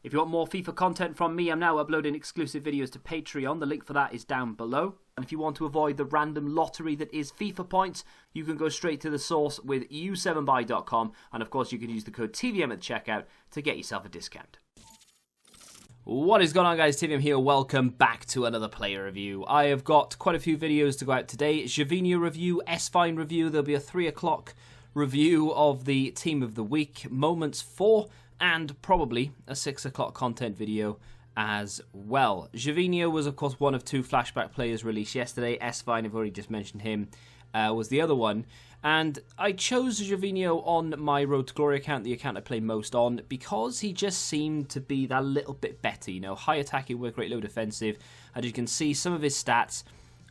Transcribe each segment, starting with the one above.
If you want more FIFA content from me, I'm now uploading exclusive videos to Patreon. The link for that is down below. And if you want to avoid the random lottery that is FIFA points, you can go straight to the source with u7buy.com. And of course, you can use the code TVM at checkout to get yourself a discount. What is going on, guys? TVM here. Welcome back to another player review. I have got quite a few videos to go out today. Gervinho review, S-Fine review. There'll be a 3 o'clock review of the Team of the Week, Moments 4, and probably a 6 o'clock content video as well. Gervinho was, of course, one of 2 flashback players released yesterday. S-Fine, I've already just mentioned him, was the other one. And I chose Gervinho on my Road to Glory account, the account I play most on, because he just seemed to be that little bit better. You know, high attacking work rate, low defensive. As you can see, some of his stats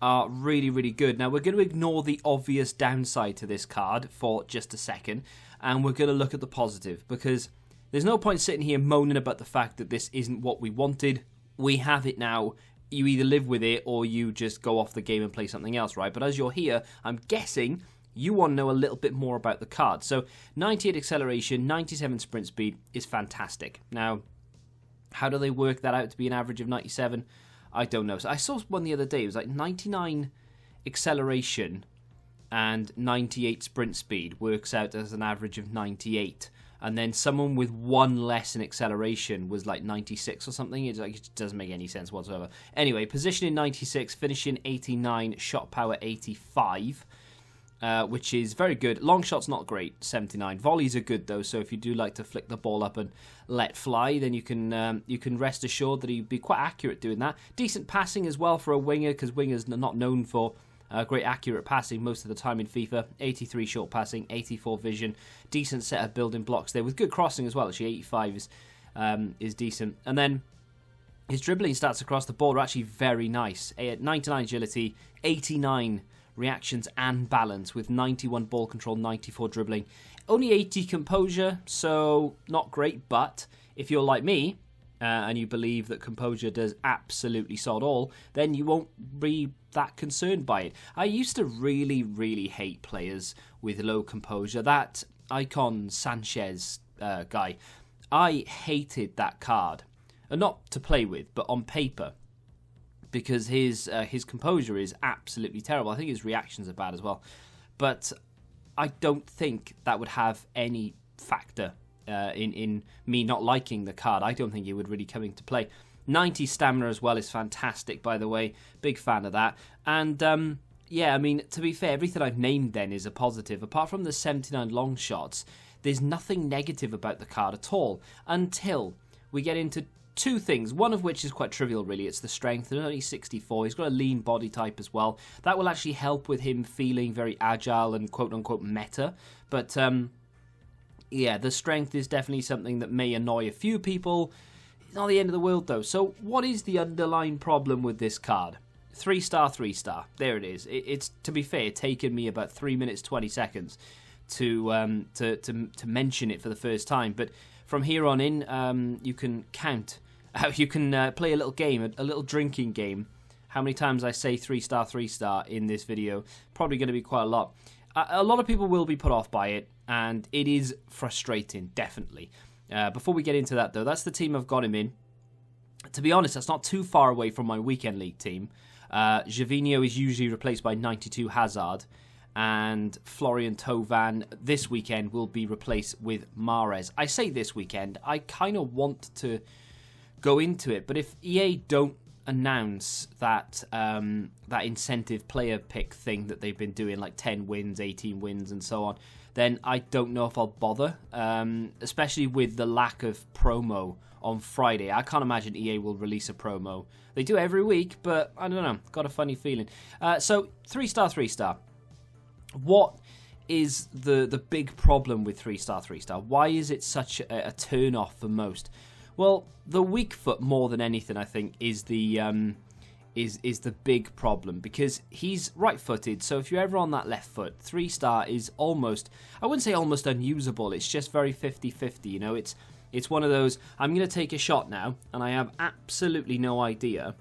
are really, really good. Now, we're going to ignore the obvious downside to this card for just a second, and we're going to look at the positive, because there's no point sitting here moaning about the fact that this isn't what we wanted. We have it now. You either live with it or you just go off the game and play something else, right? But as you're here, I'm guessing you want to know a little bit more about the card. So 98 acceleration, 97 sprint speed is fantastic. Now, how do they work that out to be an average of 97? I don't know. So I saw one the other day. It was like 99 acceleration and 98 sprint speed works out as an average of 98. And then someone with 1 less in acceleration was like 96 or something. It doesn't make any sense whatsoever. Anyway, positioning 96, finishing 89, shot power 85, which is very good. Long shot's not great, 79. Volleys are good though, so if you do like to flick the ball up and let fly, then you can rest assured that he'd be quite accurate doing that. Decent passing as well for a winger, because wingers are not known for great accurate passing most of the time in FIFA. 83 short passing, 84 vision, decent set of building blocks there with good crossing as well. Actually, 85 is decent. And then his dribbling stats across the board are actually very nice. 99 agility, 89 reactions and balance with 91 ball control, 94 dribbling. Only 80 composure, so not great, but if you're like me, and you believe that composure does absolutely sod all, then you won't be that concerned by it. I used to really, really hate players with low composure. That Icon Sanchez guy, I hated that card. Not to play with, but on paper, because his composure is absolutely terrible. I think his reactions are bad as well. But I don't think that would have any factor in me not liking the card. I don't think it would really come into play. 90 stamina as well is fantastic, by the way. Big fan of that. And yeah, I mean, to be fair, everything I've named then is a positive. Apart from the 79 long shots, there's nothing negative about the card at all until we get into 2 things, one of which is quite trivial really. It's the strength. There's only 64. He's got a lean body type as well. That will actually help with him feeling very agile and quote-unquote meta. But yeah, the strength is definitely something that may annoy a few people. It's not the end of the world, though. So what is the underlying problem with this card? 3-star, 3-star. There it is. It's, to be fair, taken me about 3 minutes, 20 seconds to mention it for the first time. But from here on in, you can count. You can play a little game, a little drinking game. How many times I say 3-star, 3-star in this video? Probably going to be quite a lot. A lot of people will be put off by it, and it is frustrating, definitely. Before we get into that, though, that's the team I've got him in. To be honest, that's not too far away from my weekend league team. Gervinho is usually replaced by 92 Hazard, and Florian Thauvin this weekend will be replaced with Mahrez. I say this weekend, I kind of want to go into it, but if EA don't announce that that incentive player pick thing that they've been doing, like 10 wins, 18 wins, and so on, then I don't know if I'll bother, especially with the lack of promo on Friday. I can't imagine EA will release a promo. They do every week, but I don't know, got a funny feeling. So 3-star, 3-star. What is the big problem with 3-star, 3-star? Why is it such a turn off for most? Well, the weak foot more than anything, I think, is the big problem, because he's right-footed. So if you're ever on that left foot, 3-star is almost, I wouldn't say almost unusable. It's just very 50-50. You know, it's one of those, I'm going to take a shot now, and I have absolutely no idea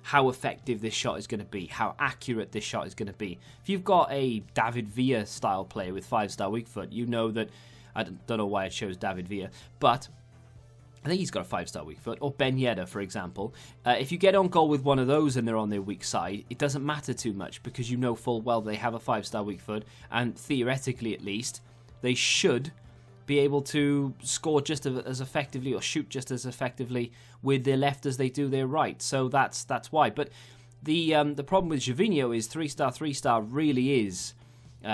how effective this shot is going to be, how accurate this shot is going to be. If you've got a David Villa style player with 5-star weak foot, you know that, I don't know why it shows David Villa, but I think he's got a 5-star weak foot. Or Ben Yedder, for example. If you get on goal with one of those and they're on their weak side, it doesn't matter too much because you know full well they have a 5-star weak foot. And theoretically, at least, they should be able to score just as effectively or shoot just as effectively with their left as they do their right. So that's why. But the problem with Gervinho is 3-star, 3-star really is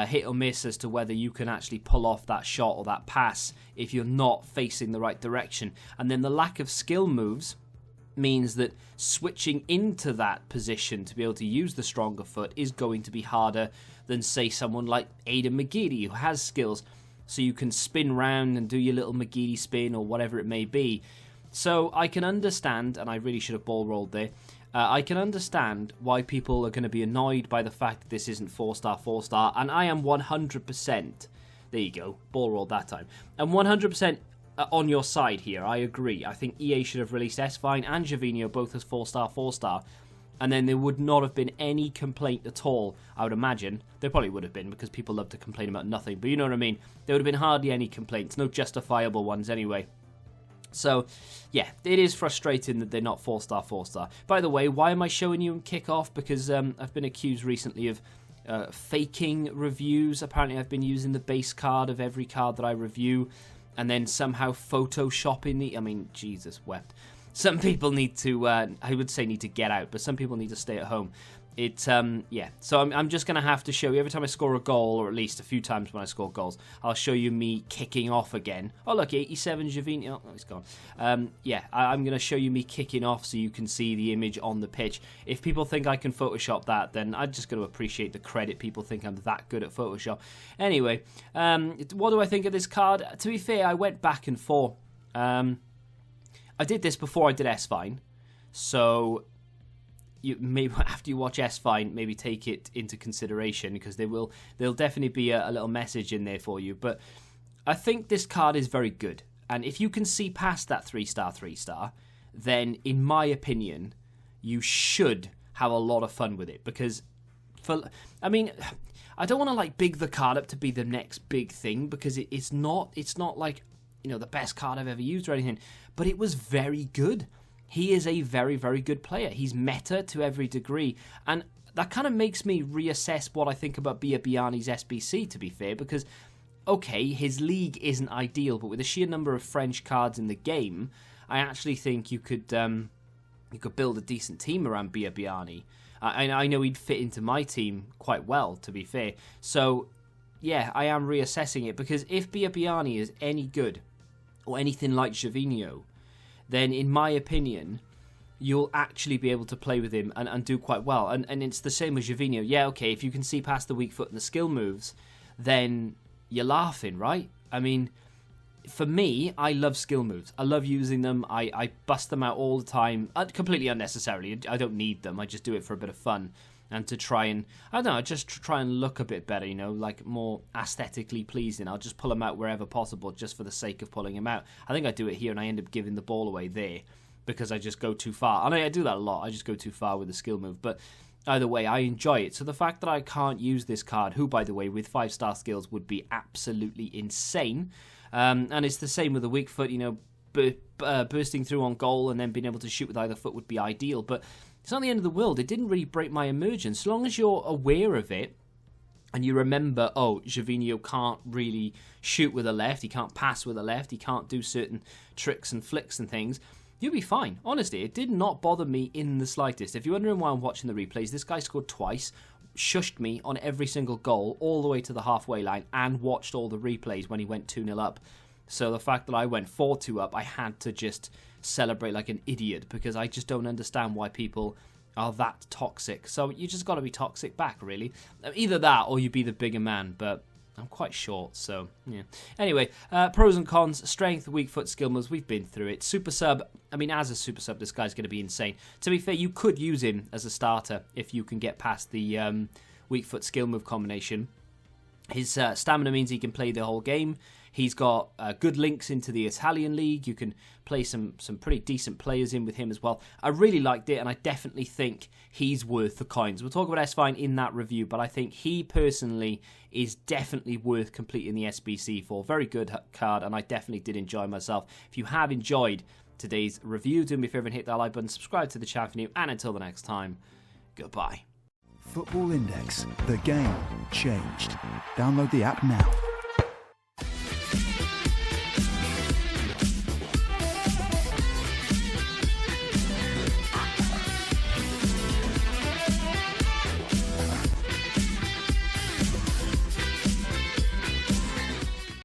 hit or miss as to whether you can actually pull off that shot or that pass if you're not facing the right direction. And then the lack of skill moves means that switching into that position to be able to use the stronger foot is going to be harder than, say, someone like Aidan McGeady, who has skills so you can spin round and do your little McGeady spin or whatever it may be. So I can understand, and I really should have ball rolled there, I can understand why people are going to be annoyed by the fact that this isn't 4-star, 4-star, and I am 100%, there you go, ball rolled that time, I'm 100% on your side here, I agree. I think EA should have released S-Fine and Gervinho both as 4-star, 4-star, and then there would not have been any complaint at all, I would imagine. There probably would have been, because people love to complain about nothing, but you know what I mean. There would have been hardly any complaints, no justifiable ones anyway. So, yeah, it is frustrating that they're not 4-star, 4-star. By the way, why am I showing you in kickoff? Because I've been accused recently of faking reviews. Apparently, I've been using the base card of every card that I review and then somehow photoshopping the... I mean, Jesus wept. Some people need to, I would say need to get out, but some people need to stay at home. Yeah. So I'm just going to have to show you every time I score a goal, or at least a few times when I score goals, I'll show you me kicking off again. Oh, look, 87 Gervinho. Oh, he's gone. Yeah, I'm going to show you me kicking off so you can see the image on the pitch. If people think I can Photoshop that, then I'm just going to appreciate the credit. People think I'm that good at Photoshop. Anyway, what do I think of this card? To be fair, I went back and forth. I did this before I did S-Fine, so you maybe after you watch S-Fine, maybe take it into consideration, because there'll definitely be a little message in there for you. But I think this card is very good, and if you can see past that 3-star, 3-star, then in my opinion, you should have a lot of fun with it. Because I don't want to like big the card up to be the next big thing, because it's not like, you know, the best card I've ever used or anything, but it was very good. He is a very, very good player. He's meta to every degree, and that kind of makes me reassess what I think about Biabiany's SBC, to be fair, because, okay, his league isn't ideal, but with the sheer number of French cards in the game, I actually think you could build a decent team around Biabiany. I know he'd fit into my team quite well, to be fair. So, yeah, I am reassessing it, because if Biabiany is any good, or anything like Gervinho, then in my opinion, you'll actually be able to play with him and do quite well. And it's the same with Gervinho. Yeah, okay, if you can see past the weak foot and the skill moves, then you're laughing, right? I mean, for me, I love skill moves. I love using them. I bust them out all the time, completely unnecessarily. I don't need them. I just do it for a bit of fun. And to try and, I don't know, just try and look a bit better, you know, like more aesthetically pleasing. I'll just pull them out wherever possible just for the sake of pulling them out. I think I do it here and I end up giving the ball away there because I just go too far. And I do that a lot. I just go too far with the skill move. But either way, I enjoy it. So the fact that I can't use this card, who, by the way, with 5-star skills would be absolutely insane. And it's the same with the weak foot, you know, bursting through on goal and then being able to shoot with either foot would be ideal. But it's not the end of the world. It didn't really break my immersion. So long as you're aware of it and you remember, oh, Gervinho can't really shoot with a left, he can't pass with a left, he can't do certain tricks and flicks and things, you'll be fine. Honestly, it did not bother me in the slightest. If you're wondering why I'm watching the replays, this guy scored twice, shushed me on every single goal all the way to the halfway line, and watched all the replays when he went 2-0 up. So the fact that I went 4-2 up, I had to just celebrate like an idiot, because I just don't understand why people are that toxic. So you just got to be toxic back, really. Either that or you be the bigger man, but I'm quite short, so yeah. Anyway, pros and cons, strength, weak foot, skill moves, we've been through it. Super sub, I mean, as a super sub, this guy's going to be insane. To be fair, you could use him as a starter if you can get past the weak foot skill move combination. His stamina means he can play the whole game. He's got good links into the Italian league. You can play some pretty decent players in with him as well. I really liked it, and I definitely think he's worth the coins. We'll talk about S-Fine in that review, but I think he personally is definitely worth completing the SBC for. Very good card, and I definitely did enjoy myself. If you have enjoyed today's review, do me a favour and hit that like button, subscribe to the channel if you're new, and until the next time, goodbye. Football Index. The game changed. Download the app now.